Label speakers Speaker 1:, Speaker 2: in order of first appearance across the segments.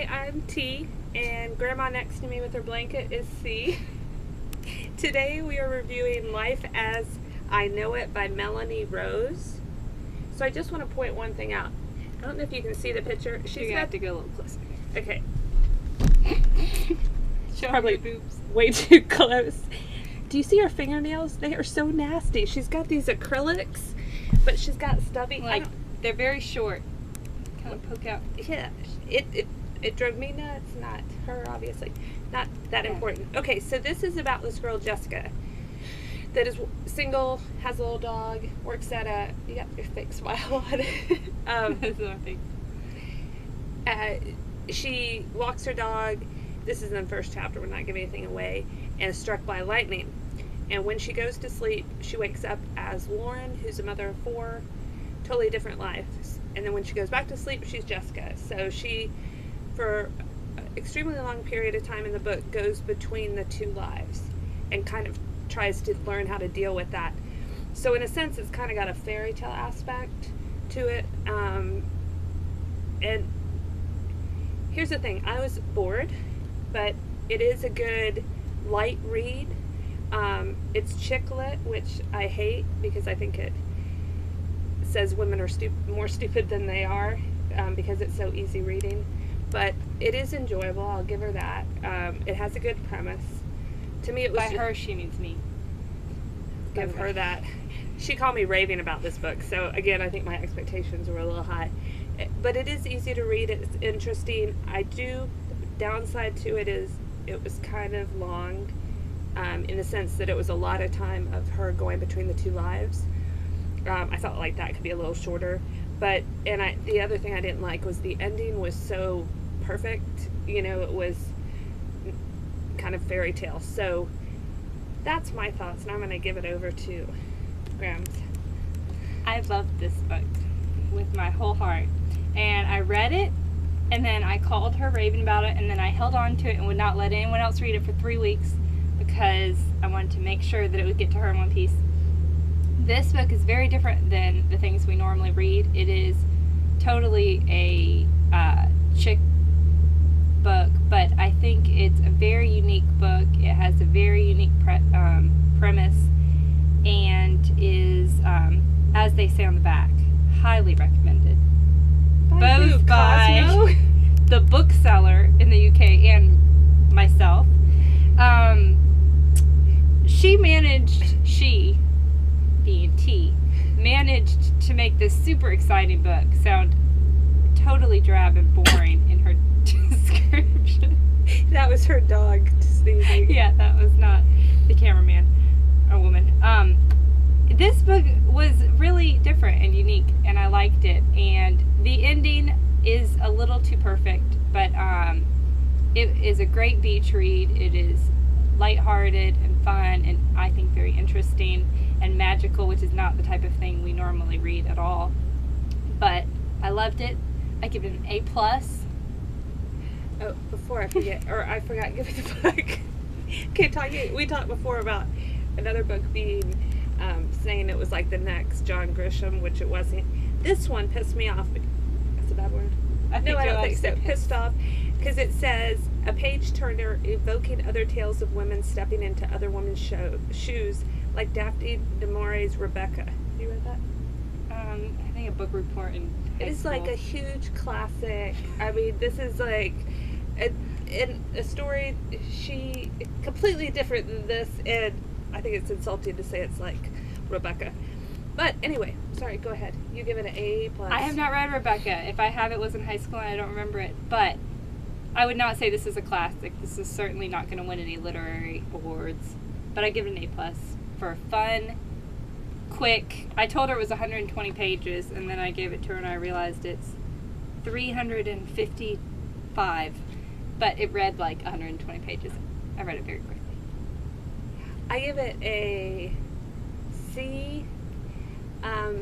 Speaker 1: Hi, I'm T, and Grandma next to me with her blanket is C. Today we are reviewing Life as I Know It by Melanie Rose. So I just want to point one thing out. I don't know if you can see the picture.
Speaker 2: You're gonna have to go a little closer.
Speaker 1: Okay.
Speaker 2: Show
Speaker 1: Probably
Speaker 2: her boobs.
Speaker 1: way too close. Do you see her fingernails? They are so nasty. She's got these acrylics, but she's got stubby.
Speaker 2: Like, they're very short. Kind of poke out.
Speaker 1: Yeah, it drove me nuts. Not her, obviously. Not that important. Okay, so this is about this girl Jessica that is single, has a little dog, works at a. You got your fake smile on.
Speaker 2: That's what I think.
Speaker 1: She walks her dog. This is in the first chapter. We're not giving anything away. And is struck by lightning. And when she goes to sleep, she wakes up as Lauren, who's a mother of 4. Totally different lives. And then when she goes back to sleep, she's Jessica. So she, for an extremely long period of time in the book, goes between the two lives and kind of tries to learn how to deal with that. So in a sense, it's kind of got a fairy tale aspect to it. And here's the thing. I was bored, but it is a good light read. It's chick lit, which I hate because I think it says women are more stupid than they are because it's so easy reading. But it is enjoyable. I'll give her that. It has a good premise. To me, it was
Speaker 2: By her, she means me.
Speaker 1: give her that. She called me raving about this book, so again, I think my expectations were a little high. But it is easy to read. It's interesting. The downside to it is it was kind of long, in the sense that it was a lot of time of her going between the two lives. I felt like that could be a little shorter. But the other thing I didn't like was the ending was so perfect. You know, it was kind of fairy tale. So that's my thoughts, and I'm going to give it over to Grams.
Speaker 2: I loved this book with my whole heart. And I read it, and then I called her raving about it, and then I held on to it and would not let anyone else read it for 3 weeks because I wanted to make sure that it would get to her in one piece. This book is very different than the things we normally read. It is totally a chick book, but I think it's a very unique book. It has a very unique premise and is, as they say on the back, highly recommended. Both by the bookseller in the UK and myself. She, being T, managed to make this super exciting book sound totally drab and boring in her description.
Speaker 1: That was her dog sneezing.
Speaker 2: Yeah, that was not the cameraman or woman. This book was really different and unique, and I liked it. And the ending is a little too perfect, but it is a great beach read. It is lighthearted and fun, and I think very interesting and magical, which is not the type of thing we normally read at all. But I loved it. I give it an A+.
Speaker 1: Oh, before I forget, or I forgot to give it the book. Okay, we talked before about another book being saying it was like the next John Grisham, which it wasn't. This one pissed me off. That's a bad word. No, I don't think so. Pissed off because it says a page turner evoking other tales of women stepping into other women's shoes, like Daphne du Maurier's Rebecca. Have you read that?
Speaker 2: I think a book report in high
Speaker 1: It is
Speaker 2: school.
Speaker 1: like a huge classic. I mean, this is like a story she completely different than this, and I think it's insulting to say it's like Rebecca. But anyway, sorry, go ahead. You give it an A+.
Speaker 2: I have not read Rebecca. If I have, it was in high school and I don't remember it. But I would not say this is a classic. This is certainly not going to win any literary awards. But I give it an A+ for fun, quick. I told her it was 120 pages, and then I gave it to her and I realized it's 355. But it read like 120 pages. I read it very quickly.
Speaker 1: I give it a C,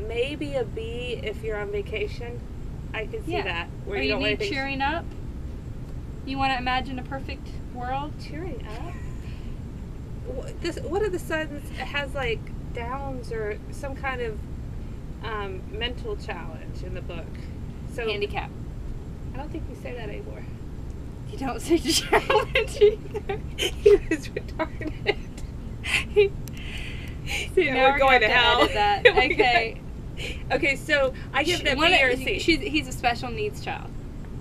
Speaker 1: maybe a B if you're on vacation. I can see that.
Speaker 2: Where you need cheering up? You want to imagine a perfect world?
Speaker 1: Cheering up? One of the sons has like Downs or some kind of mental challenge in the book. So
Speaker 2: Handicap.
Speaker 1: I don't think you say that anymore.
Speaker 2: don't say challenge either.
Speaker 1: He was retarded.
Speaker 2: See,
Speaker 1: Yeah,
Speaker 2: now
Speaker 1: we're going to hell.
Speaker 2: edit that.
Speaker 1: We're
Speaker 2: Okay.
Speaker 1: Okay, so I give them
Speaker 2: One
Speaker 1: B or
Speaker 2: of-
Speaker 1: C.
Speaker 2: He's a special needs child.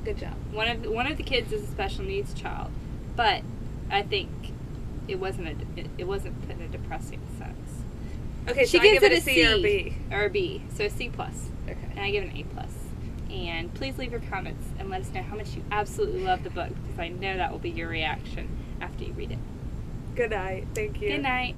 Speaker 1: Good job.
Speaker 2: One of the kids is a special needs child, but I think it wasn't put in a depressing sense.
Speaker 1: Okay, so
Speaker 2: She
Speaker 1: I
Speaker 2: gives
Speaker 1: give
Speaker 2: it
Speaker 1: it
Speaker 2: a
Speaker 1: a C or a
Speaker 2: C.
Speaker 1: B.
Speaker 2: Or a B, so a C plus,
Speaker 1: Okay.
Speaker 2: and I give it an A plus. And please leave your comments and let us know how much you absolutely love the book, because I know that will be your reaction after you read it.
Speaker 1: Good night. Thank you.
Speaker 2: Good night.